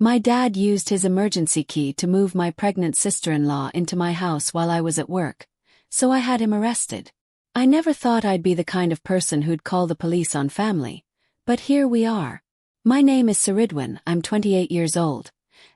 My dad used his emergency key to move my pregnant sister-in-law into my house while I was at work, so I had him arrested. I never thought I'd be the kind of person who'd call the police on family, but here we are. My name is Saridwin, I'm 28 years old,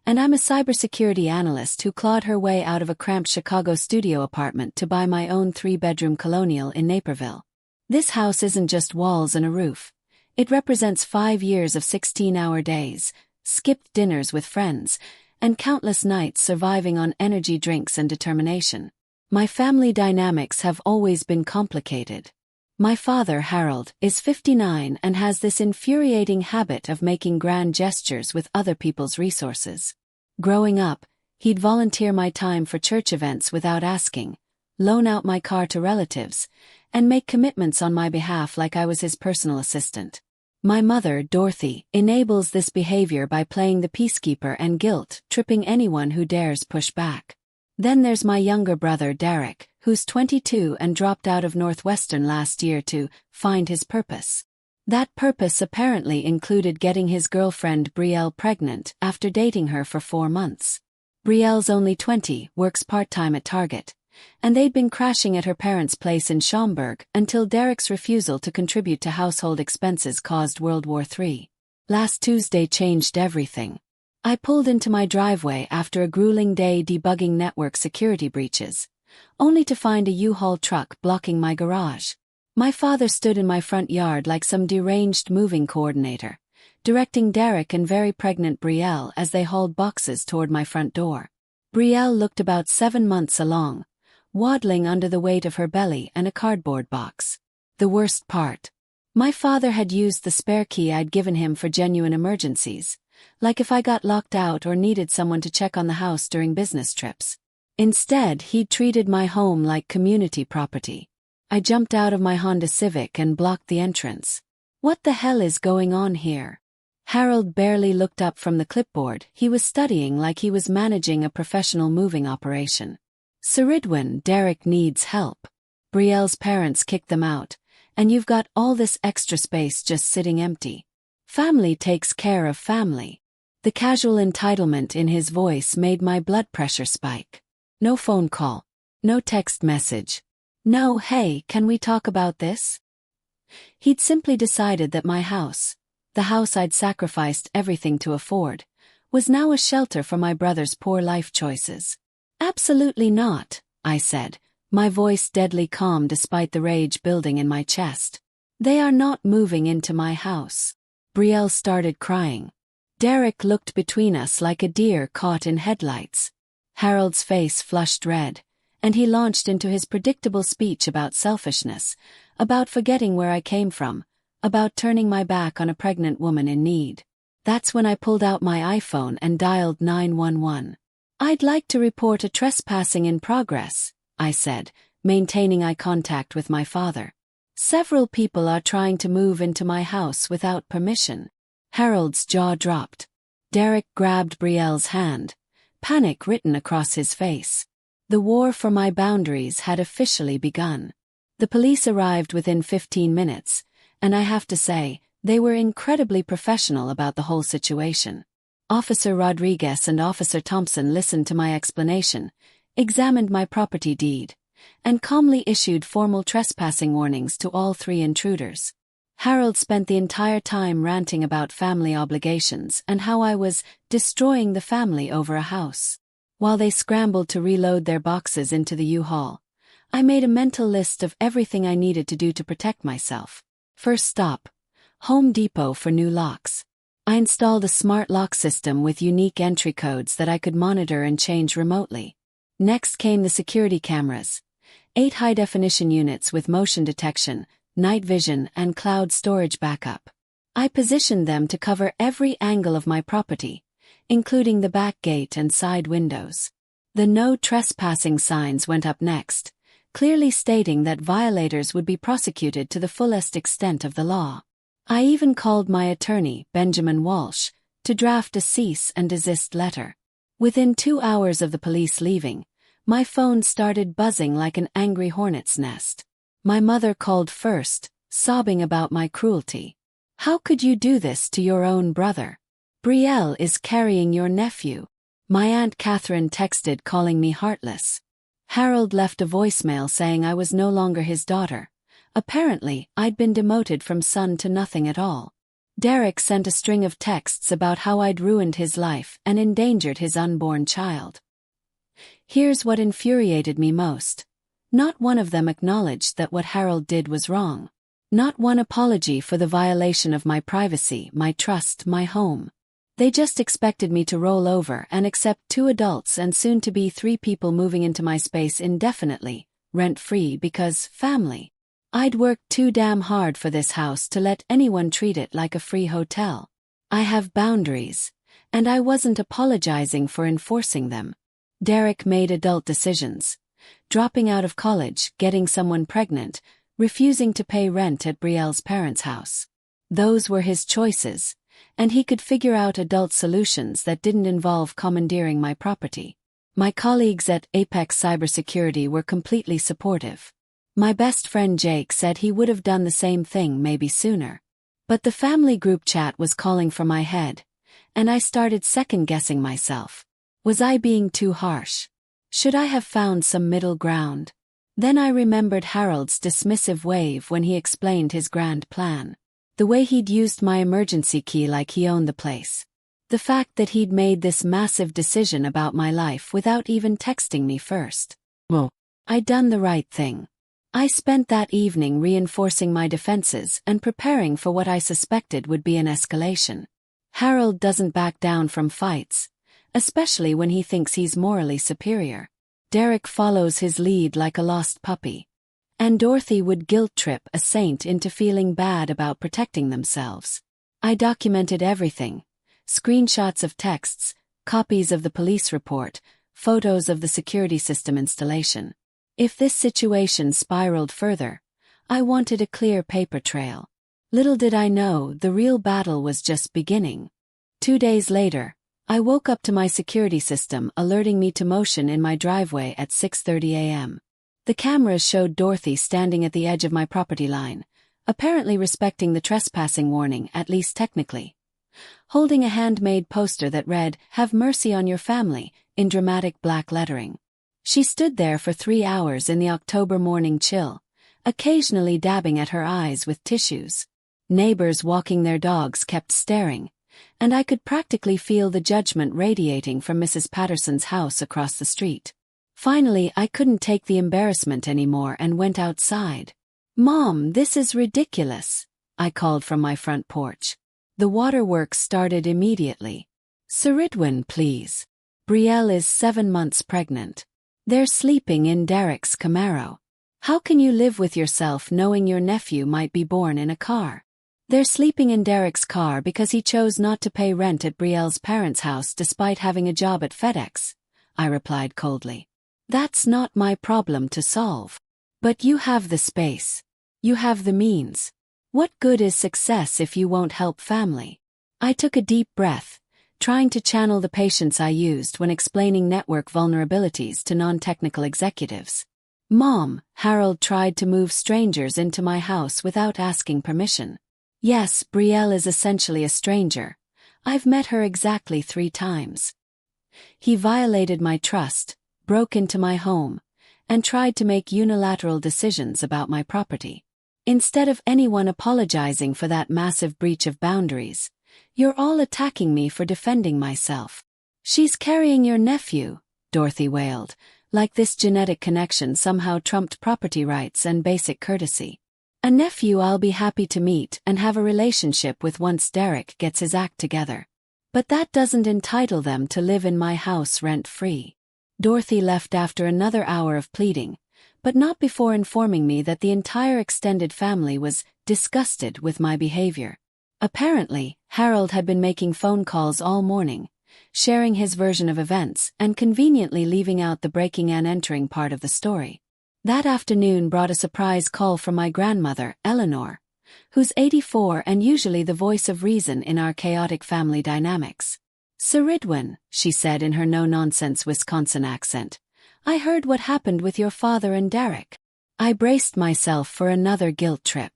and I'm a cybersecurity analyst who clawed her way out of a cramped Chicago studio apartment to buy my own 3-bedroom colonial in Naperville. This house isn't just walls and a roof. It represents 5 years of 16-hour days, skipped dinners with friends, and countless nights surviving on energy drinks and determination. My family dynamics have always been complicated. My father, Harold, is 59 and has this infuriating habit of making grand gestures with other people's resources. Growing up, he'd volunteer my time for church events without asking, loan out my car to relatives, and make commitments on my behalf like I was his personal assistant. My mother, Dorothy, enables this behavior by playing the peacekeeper and guilt-tripping anyone who dares push back. Then there's my younger brother, Derek, who's 22 and dropped out of Northwestern last year to find his purpose. That purpose apparently included getting his girlfriend Brielle pregnant after dating her for 4 months. Brielle's only 20, works part-time at Target, and they'd been crashing at her parents' place in Schaumburg until Derek's refusal to contribute to household expenses caused World War III. Last Tuesday changed everything. I pulled into my driveway after a grueling day debugging network security breaches, only to find a U-Haul truck blocking my garage. My father stood in my front yard like some deranged moving coordinator, directing Derek and very pregnant Brielle as they hauled boxes toward my front door. Brielle looked about 7 months along, waddling under the weight of her belly and a cardboard box. The worst part. My father had used the spare key I'd given him for genuine emergencies, like if I got locked out or needed someone to check on the house during business trips. Instead, he'd treated my home like community property. I jumped out of my Honda Civic and blocked the entrance. What the hell is going on here? Harold barely looked up from the clipboard he was studying like he was managing a professional moving operation. Saridwin, Derek needs help. Brielle's parents kicked them out, and you've got all this extra space just sitting empty. Family takes care of family. The casual entitlement in his voice made my blood pressure spike. No phone call. No text message. No, hey, can we talk about this? He'd simply decided that my house, the house I'd sacrificed everything to afford, was now a shelter for my brother's poor life choices. Absolutely not, I said, my voice deadly calm despite the rage building in my chest. They are not moving into my house. Brielle started crying. Derek looked between us like a deer caught in headlights. Harold's face flushed red, and he launched into his predictable speech about selfishness, about forgetting where I came from, about turning my back on a pregnant woman in need. That's when I pulled out my iPhone and dialed 911. I'd like to report a trespassing in progress, I said, maintaining eye contact with my father. Several people are trying to move into my house without permission. Harold's jaw dropped. Derek grabbed Brielle's hand, panic written across his face. The war for my boundaries had officially begun. The police arrived within 15 minutes, and I have to say, they were incredibly professional about the whole situation. Officer Rodriguez and Officer Thompson listened to my explanation, examined my property deed, and calmly issued formal trespassing warnings to all 3 intruders. Harold spent the entire time ranting about family obligations and how I was destroying the family over a house. While they scrambled to reload their boxes into the U-Haul, I made a mental list of everything I needed to do to protect myself. First stop, Home Depot for new locks. I installed a smart lock system with unique entry codes that I could monitor and change remotely. Next came the security cameras. 8 high-definition units with motion detection, night vision, and cloud storage backup. I positioned them to cover every angle of my property, including the back gate and side windows. The no trespassing signs went up next, clearly stating that violators would be prosecuted to the fullest extent of the law. I even called my attorney, Benjamin Walsh, to draft a cease and desist letter. Within 2 hours of the police leaving, my phone started buzzing like an angry hornet's nest. My mother called first, sobbing about my cruelty. How could you do this to your own brother? Brielle is carrying your nephew. My Aunt Catherine texted calling me heartless. Harold left a voicemail saying I was no longer his daughter. Apparently, I'd been demoted from son to nothing at all. Derek sent a string of texts about how I'd ruined his life and endangered his unborn child. Here's what infuriated me most. Not one of them acknowledged that what Harold did was wrong. Not one apology for the violation of my privacy, my trust, my home. They just expected me to roll over and accept 2 adults and soon to be 3 people moving into my space indefinitely, rent-free because family. I'd worked too damn hard for this house to let anyone treat it like a free hotel. I have boundaries, and I wasn't apologizing for enforcing them. Derek made adult decisions. Dropping out of college, getting someone pregnant, refusing to pay rent at Brielle's parents' house. Those were his choices, and he could figure out adult solutions that didn't involve commandeering my property. My colleagues at Apex Cybersecurity were completely supportive. My best friend Jake said he would have done the same thing maybe sooner. But the family group chat was calling for my head, and I started second-guessing myself. Was I being too harsh? Should I have found some middle ground? Then I remembered Harold's dismissive wave when he explained his grand plan. The way he'd used my emergency key like he owned the place. The fact that he'd made this massive decision about my life without even texting me first. Well, I'd done the right thing. I spent that evening reinforcing my defenses and preparing for what I suspected would be an escalation. Harold doesn't back down from fights, especially when he thinks he's morally superior. Derek follows his lead like a lost puppy. And Dorothy would guilt-trip a saint into feeling bad about protecting themselves. I documented everything. Screenshots of texts, copies of the police report, photos of the security system installation. If this situation spiraled further, I wanted a clear paper trail. Little did I know the real battle was just beginning. 2 days later, I woke up to my security system alerting me to motion in my driveway at 6:30 a.m. The cameras showed Dorothy standing at the edge of my property line, apparently respecting the trespassing warning, at least technically. Holding a handmade poster that read, "Have mercy on your family," in dramatic black lettering. She stood there for 3 hours in the October morning chill, occasionally dabbing at her eyes with tissues. Neighbors walking their dogs kept staring, and I could practically feel the judgment radiating from Mrs. Patterson's house across the street. Finally, I couldn't take the embarrassment anymore and went outside. "Mom, this is ridiculous," I called from my front porch. The waterworks started immediately. "Saridwin, please. Brielle is 7 months pregnant. They're sleeping in Derek's Camaro. How can you live with yourself knowing your nephew might be born in a car? They're sleeping in Derek's car because he chose not to pay rent at Brielle's parents' house despite having a job at FedEx," I replied coldly. "That's not my problem to solve. But you have the space. You have the means. What good is success if you won't help family?" I took a deep breath, trying to channel the patience I used when explaining network vulnerabilities to non-technical executives. "Mom, Harold tried to move strangers into my house without asking permission. Yes, Brielle is essentially a stranger. I've met her exactly 3 times. He violated my trust, broke into my home, and tried to make unilateral decisions about my property. Instead of anyone apologizing for that massive breach of boundaries, you're all attacking me for defending myself." "She's carrying your nephew," Dorothy wailed, like this genetic connection somehow trumped property rights and basic courtesy. "A nephew I'll be happy to meet and have a relationship with once Derek gets his act together. But that doesn't entitle them to live in my house rent-free." Dorothy left after another hour of pleading, but not before informing me that the entire extended family was disgusted with my behavior. Apparently, Harold had been making phone calls all morning, sharing his version of events and conveniently leaving out the breaking and entering part of the story. That afternoon brought a surprise call from my grandmother, Eleanor, who's 84 and usually the voice of reason in our chaotic family dynamics. "Saridwin," she said in her no-nonsense Wisconsin accent, "I heard what happened with your father and Derek." I braced myself for another guilt trip.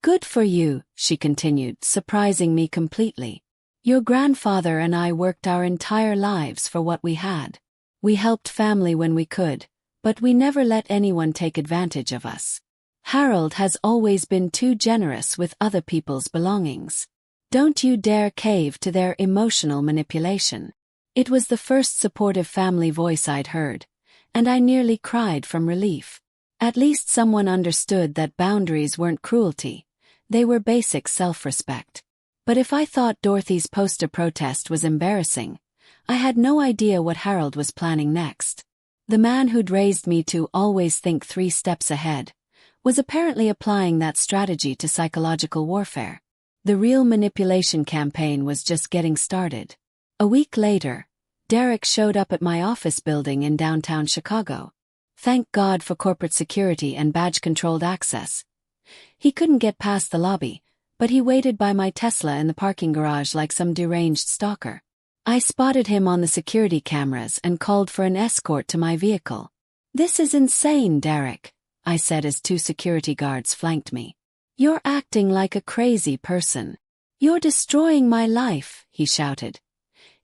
"Good for you," she continued, surprising me completely. Your grandfather and I worked our entire lives for what we had. We helped family when we could, but we never let anyone take advantage of us. Harold has always been too generous with other people's belongings. Don't you dare cave to their emotional manipulation. It was the first supportive family voice I'd heard, and I nearly cried from relief. At least someone understood that boundaries weren't cruelty, they were basic self-respect. But if I thought Dorothy's poster protest was embarrassing, I had no idea what Harold was planning next. The man who'd raised me to always think 3 steps ahead was apparently applying that strategy to psychological warfare. The real manipulation campaign was just getting started. A week later, Derek showed up at my office building in downtown Chicago. Thank God for corporate security and badge-controlled access. He couldn't get past the lobby, but he waited by my Tesla in the parking garage like some deranged stalker. I spotted him on the security cameras and called for an escort to my vehicle. "This is insane, Derek," I said as 2 security guards flanked me. "You're acting like a crazy person. You're destroying my life," he shouted,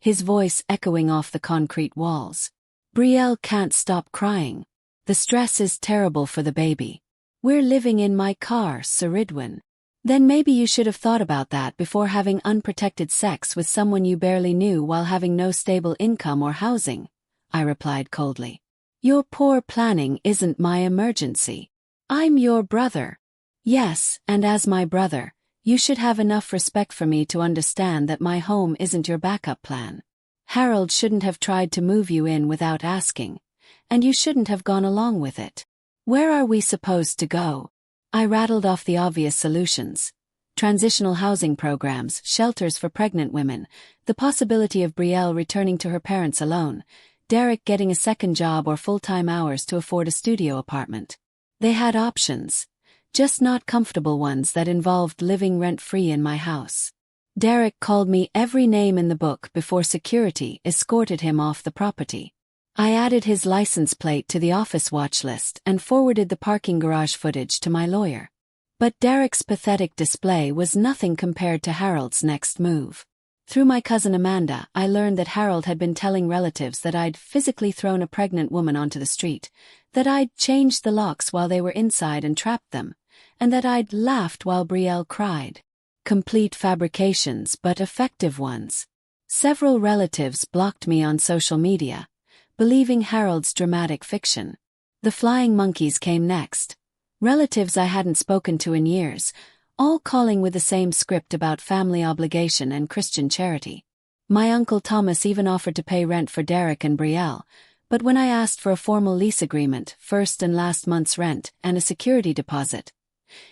his voice echoing off the concrete walls. "Brielle can't stop crying. The stress is terrible for the baby. We're living in my car, Sir Ridwin." "Then maybe you should have thought about that before having unprotected sex with someone you barely knew while having no stable income or housing," I replied coldly. "Your poor planning isn't my emergency. I'm your brother. Yes, and as my brother, you should have enough respect for me to understand that my home isn't your backup plan. Harold shouldn't have tried to move you in without asking, and you shouldn't have gone along with it. Where are we supposed to go?" I rattled off the obvious solutions. Transitional housing programs, shelters for pregnant women, the possibility of Brielle returning to her parents alone, Derek getting a second job or full-time hours to afford a studio apartment. They had options, just not comfortable ones that involved living rent-free in my house. Derek called me every name in the book before security escorted him off the property. I added his license plate to the office watch list and forwarded the parking garage footage to my lawyer. But Derek's pathetic display was nothing compared to Harold's next move. Through my cousin Amanda, I learned that Harold had been telling relatives that I'd physically thrown a pregnant woman onto the street, that I'd changed the locks while they were inside and trapped them, and that I'd laughed while Brielle cried. Complete fabrications, but effective ones. Several relatives blocked me on social media, believing Harold's dramatic fiction. The flying monkeys came next. Relatives I hadn't spoken to in years, all calling with the same script about family obligation and Christian charity. My Uncle Thomas even offered to pay rent for Derek and Brielle, but when I asked for a formal lease agreement, first and last month's rent, and a security deposit,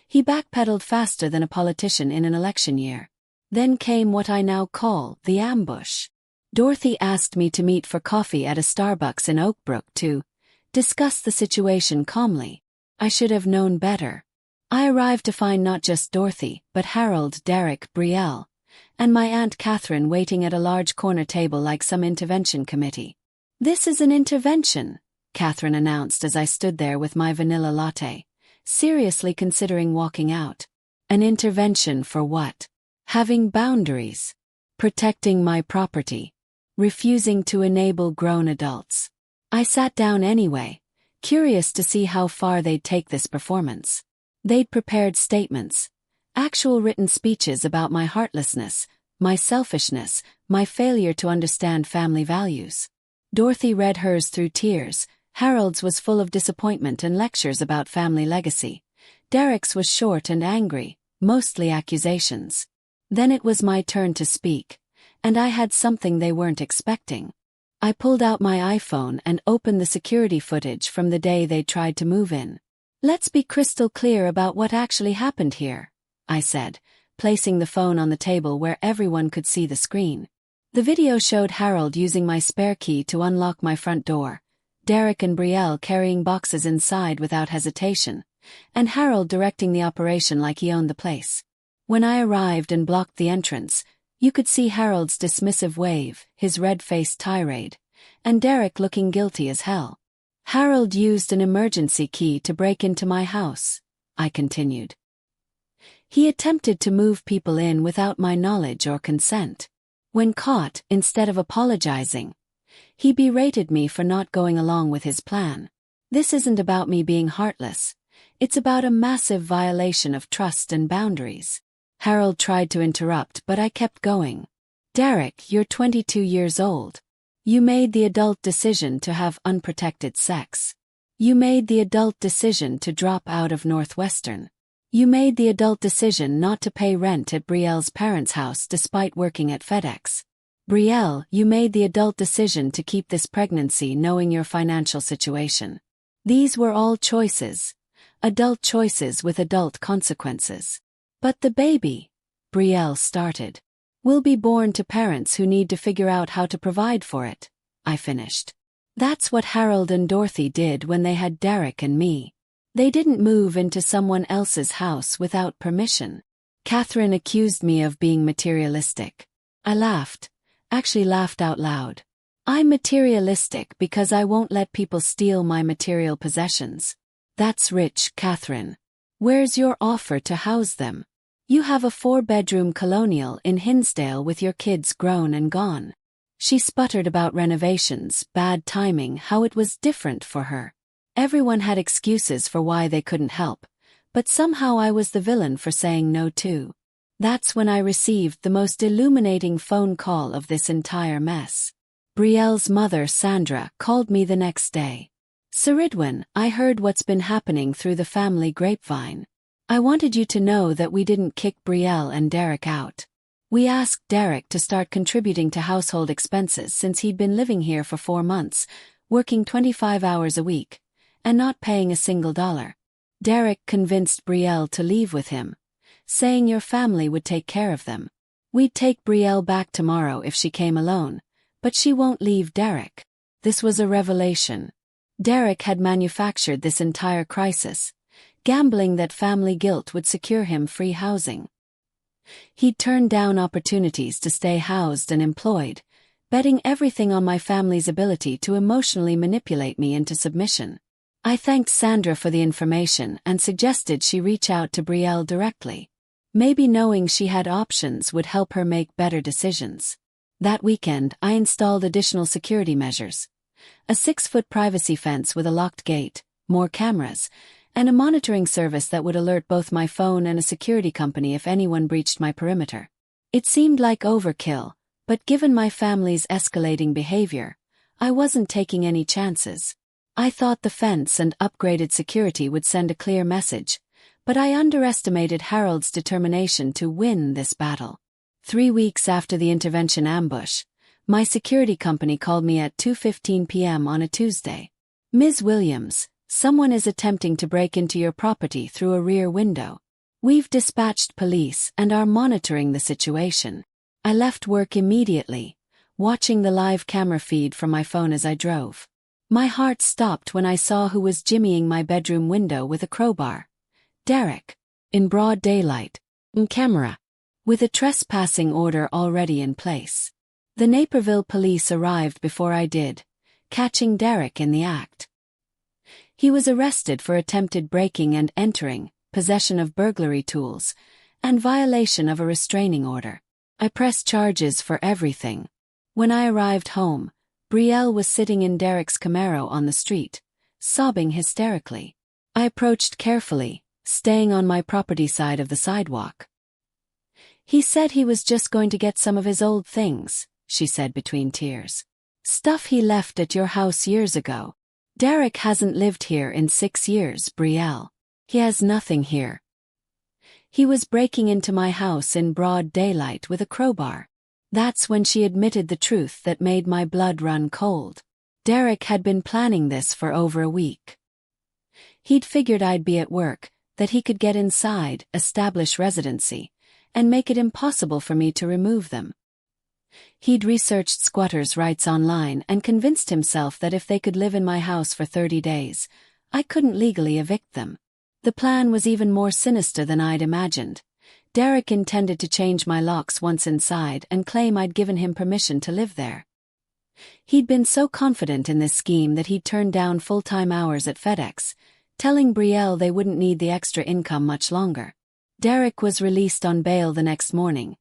he backpedaled faster than a politician in an election year. Then came what I now call the ambush. Dorothy asked me to meet for coffee at a Starbucks in Oakbrook to discuss the situation calmly. I should have known better. I arrived to find not just Dorothy, but Harold, Derek, Brielle, and my Aunt Catherine waiting at a large corner table like some intervention committee. "This is an intervention," Catherine announced as I stood there with my vanilla latte, seriously considering walking out. An intervention for what? Having boundaries. Protecting my property. Refusing to enable grown adults. I sat down anyway, curious to see how far they'd take this performance. They'd prepared statements, actual written speeches about my heartlessness, my selfishness, my failure to understand family values. Dorothy read hers through tears. Harold's was full of disappointment and lectures about family legacy. Derek's was short and angry, mostly accusations. Then it was my turn to speak, and I had something they weren't expecting. I pulled out my iPhone and opened the security footage from the day they tried to move in. "Let's be crystal clear about what actually happened here," I said, placing the phone on the table where everyone could see the screen. The video showed Harold using my spare key to unlock my front door, Derek and Brielle carrying boxes inside without hesitation, and Harold directing the operation like he owned the place. When I arrived and blocked the entrance, you could see Harold's dismissive wave, his red-faced tirade, and Derek looking guilty as hell. "Harold used an emergency key to break into my house," I continued. "He attempted to move people in without my knowledge or consent. When caught, instead of apologizing, he berated me for not going along with his plan. This isn't about me being heartless. It's about a massive violation of trust and boundaries. Harold tried to interrupt, but I kept going. Derek, you're 22 years old. You made the adult decision to have unprotected sex. You made the adult decision to drop out of Northwestern. You made the adult decision not to pay rent at Brielle's parents' house despite working at FedEx. Brielle, you made the adult decision to keep this pregnancy knowing your financial situation. These were all choices. Adult choices with adult consequences. But the baby, Brielle started, will be born to parents who need to figure out how to provide for it, I finished. That's what Harold and Dorothy did when they had Derek and me. They didn't move into someone else's house without permission. Catherine accused me of being materialistic. I laughed, actually laughed out loud. I'm materialistic because I won't let people steal my material possessions. That's rich, Catherine. Where's your offer to house them? You have a 4-bedroom colonial in Hinsdale with your kids grown and gone. She sputtered about renovations, bad timing, how it was different for her. Everyone had excuses for why they couldn't help, but somehow I was the villain for saying no too. That's when I received the most illuminating phone call of this entire mess. Brielle's mother, Sandra, called me the next day. Saridwin, I heard what's been happening through the family grapevine. I wanted you to know that we didn't kick Brielle and Derek out. We asked Derek to start contributing to household expenses since he'd been living here for 4 months, working 25 hours a week, and not paying a single dollar. Derek convinced Brielle to leave with him, saying your family would take care of them. We'd take Brielle back tomorrow if she came alone, but she won't leave Derek. This was a revelation. Derek had manufactured this entire crisis, gambling that family guilt would secure him free housing. He'd turned down opportunities to stay housed and employed, betting everything on my family's ability to emotionally manipulate me into submission. I thanked Sandra for the information and suggested she reach out to Brielle directly. Maybe knowing she had options would help her make better decisions. That weekend, I installed additional security measures. A 6-foot privacy fence with a locked gate, more cameras, and a monitoring service that would alert both my phone and a security company if anyone breached my perimeter. It seemed like overkill, but given my family's escalating behavior, I wasn't taking any chances. I thought the fence and upgraded security would send a clear message, but I underestimated Harold's determination to win this battle. 3 weeks after the intervention ambush, my security company called me at 2:15 p.m. on a Tuesday. Ms. Williams, someone is attempting to break into your property through a rear window. We've dispatched police and are monitoring the situation. I left work immediately, watching the live camera feed from my phone as I drove. My heart stopped when I saw who was jimmying my bedroom window with a crowbar. Derek. In broad daylight. In camera. With a trespassing order already in place. The Naperville police arrived before I did, catching Derek in the act. He was arrested for attempted breaking and entering, possession of burglary tools, and violation of a restraining order. I pressed charges for everything. When I arrived home, Brielle was sitting in Derek's Camaro on the street, sobbing hysterically. I approached carefully, staying on my property side of the sidewalk. He said he was just going to get some of his old things, she said between tears. Stuff he left at your house years ago. Derek hasn't lived here in 6 years, Brielle. He has nothing here. He was breaking into my house in broad daylight with a crowbar. That's when she admitted the truth that made my blood run cold. Derek had been planning this for over a week. He'd figured I'd be at work, that he could get inside, establish residency, and make it impossible for me to remove them. He'd researched squatters' rights online and convinced himself that if they could live in my house for 30 days, I couldn't legally evict them. The plan was even more sinister than I'd imagined. Derek intended to change my locks once inside and claim I'd given him permission to live there. He'd been so confident in this scheme that he'd turned down full-time hours at FedEx, telling Brielle they wouldn't need the extra income much longer. Derek was released on bail the next morning,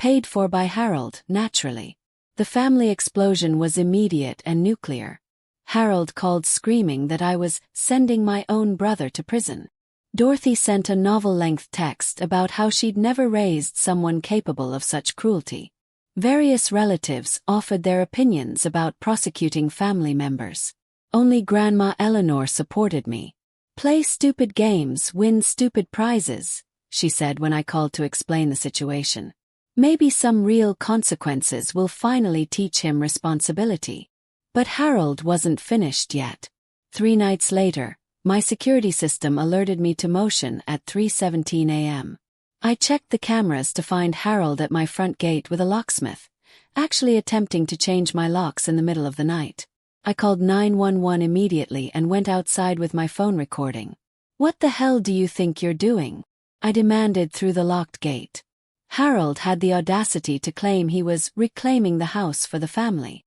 paid for by Harold, naturally. The family explosion was immediate and nuclear. Harold called screaming that I was sending my own brother to prison. Dorothy sent a novel-length text about how she'd never raised someone capable of such cruelty. Various relatives offered their opinions about prosecuting family members. Only Grandma Eleanor supported me. "Play stupid games, win stupid prizes," she said when I called to explain the situation. "Maybe some real consequences will finally teach him responsibility." But Harold wasn't finished yet. 3 nights later, my security system alerted me to motion at 3:17 a.m. I checked the cameras to find Harold at my front gate with a locksmith, actually attempting to change my locks in the middle of the night. I called 911 immediately and went outside with my phone recording. "What the hell do you think you're doing?" I demanded through the locked gate. Harold had the audacity to claim he was reclaiming the house for the family.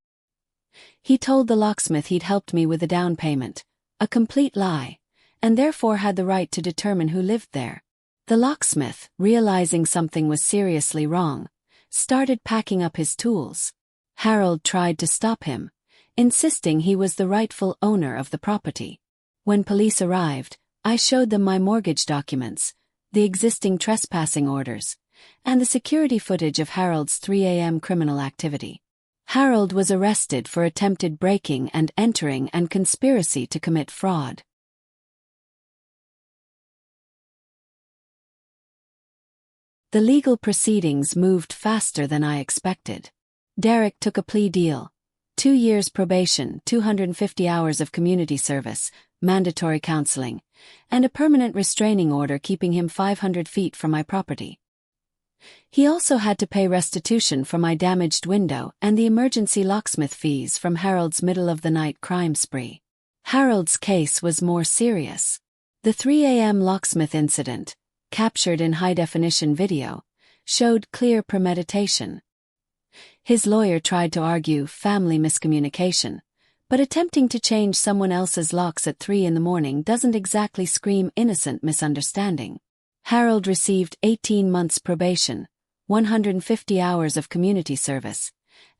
He told the locksmith he'd helped me with the down payment, a complete lie, and therefore had the right to determine who lived there. The locksmith, realizing something was seriously wrong, started packing up his tools. Harold tried to stop him, insisting he was the rightful owner of the property. When police arrived, I showed them my mortgage documents, the existing trespassing orders, and the security footage of Harold's 3 a.m. criminal activity. Harold was arrested for attempted breaking and entering and conspiracy to commit fraud. The legal proceedings moved faster than I expected. Derek took a plea deal: 2 years probation, 250 hours of community service, mandatory counseling, and a permanent restraining order keeping him 500 feet from my property. He also had to pay restitution for my damaged window and the emergency locksmith fees from Harold's middle-of-the-night crime spree. Harold's case was more serious. The 3 a.m. locksmith incident, captured in high-definition video, showed clear premeditation. His lawyer tried to argue family miscommunication, but attempting to change someone else's locks at 3 in the morning doesn't exactly scream innocent misunderstanding. Harold received 18 months probation, 150 hours of community service,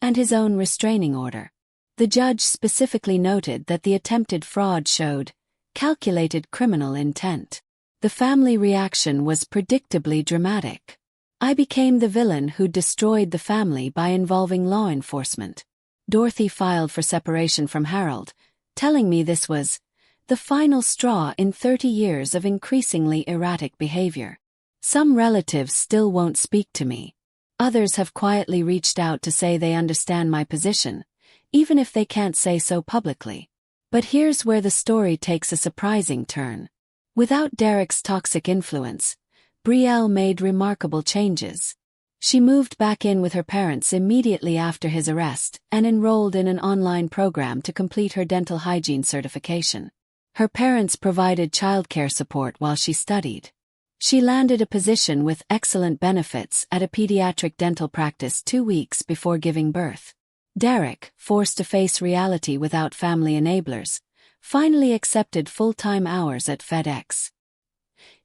and his own restraining order. The judge specifically noted that the attempted fraud showed calculated criminal intent. The family reaction was predictably dramatic. I became the villain who destroyed the family by involving law enforcement. Dorothy filed for separation from Harold, telling me this was the final straw in 30 years of increasingly erratic behavior. Some relatives still won't speak to me. Others have quietly reached out to say they understand my position, even if they can't say so publicly. But here's where the story takes a surprising turn. Without Derek's toxic influence, Brielle made remarkable changes. She moved back in with her parents immediately after his arrest and enrolled in an online program to complete her dental hygiene certification. Her parents provided childcare support while she studied. She landed a position with excellent benefits at a pediatric dental practice 2 weeks before giving birth. Derek, forced to face reality without family enablers, finally accepted full-time hours at FedEx.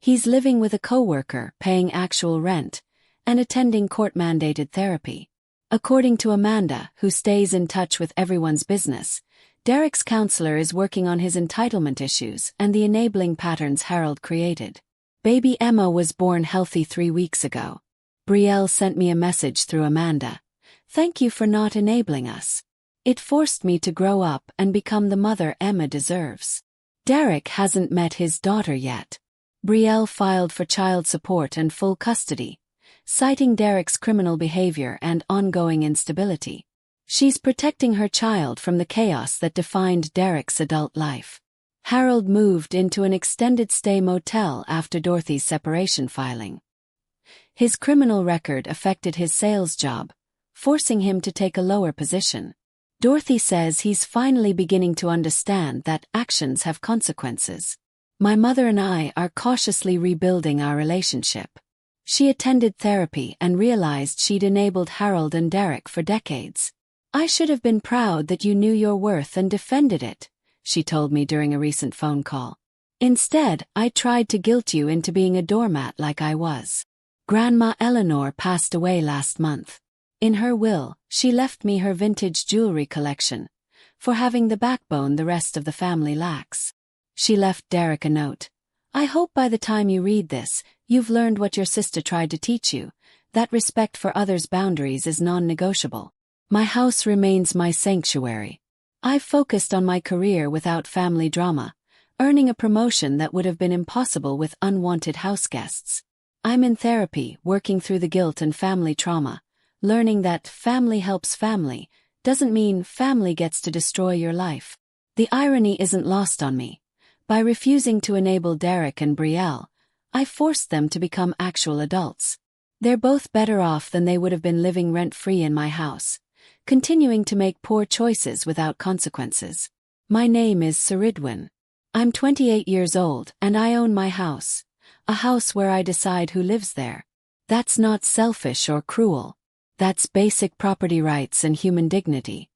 He's living with a coworker, paying actual rent, and attending court-mandated therapy. According to Amanda, who stays in touch with everyone's business, Derek's counselor is working on his entitlement issues and the enabling patterns Harold created. Baby Emma was born healthy 3 weeks ago. Brielle sent me a message through Amanda. "Thank you for not enabling us. It forced me to grow up and become the mother Emma deserves." Derek hasn't met his daughter yet. Brielle filed for child support and full custody, citing Derek's criminal behavior and ongoing instability. She's protecting her child from the chaos that defined Derek's adult life. Harold moved into an extended-stay motel after Dorothy's separation filing. His criminal record affected his sales job, forcing him to take a lower position. Dorothy says he's finally beginning to understand that actions have consequences. My mother and I are cautiously rebuilding our relationship. She attended therapy and realized she'd enabled Harold and Derek for decades. "I should have been proud that you knew your worth and defended it," she told me during a recent phone call. "Instead, I tried to guilt you into being a doormat like I was." Grandma Eleanor passed away last month. In her will, she left me her vintage jewelry collection, for having the backbone the rest of the family lacks. She left Derek a note. I hope by the time you read this, you've learned what your sister tried to teach you, that respect for others' boundaries is non-negotiable. My house remains my sanctuary. I've focused on my career without family drama, earning a promotion that would have been impossible with unwanted house guests. I'm in therapy, working through the guilt and family trauma, learning that family helps family doesn't mean family gets to destroy your life. The irony isn't lost on me. By refusing to enable Derek and Brielle, I forced them to become actual adults. They're both better off than they would have been living rent-free in my house, continuing to make poor choices without consequences. My name is Saridwin. I'm 28 years old and I own my house, a house where I decide who lives there. That's not selfish or cruel. That's basic property rights and human dignity.